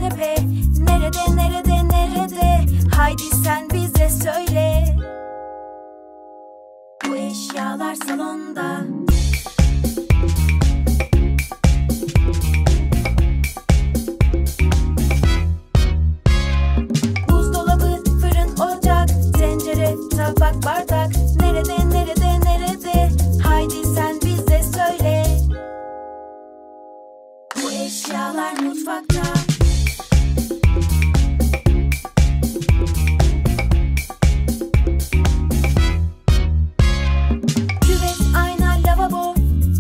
kanepe. Nerede nerede nerede? Haydi sen bize söyle. Bu eşyalar salonda. Buzdolabı, fırın, ocak, tencere, tabak, bardak. Nerede nerede nerede? Haydi sen bize söyle. Bu eşyalar mutfakta. Küvet, ayna, lavabo,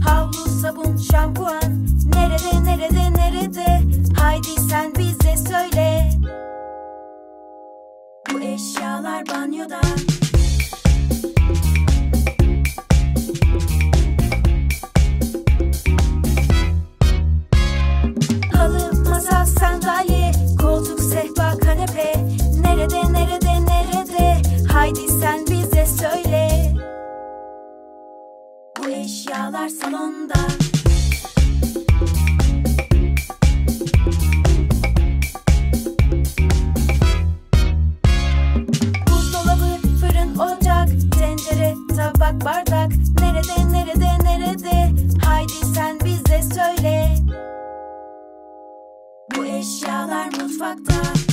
havlu, sabun, şampuan. Nerede nerede nerede? Haydi sen bize söyle. Bu eşyalar banyoda. Halı, masa, sandalye, koltuk, sehpa, kanepe. Nerede nerede nerede? Haydi sen bize söyle. Bu eşyalar salonda. Buzdolabı, fırın, ocak, tencere, tabak, bardak. Nerede nerede nerede? Haydi sen bize söyle. Bu eşyalar mutfakta.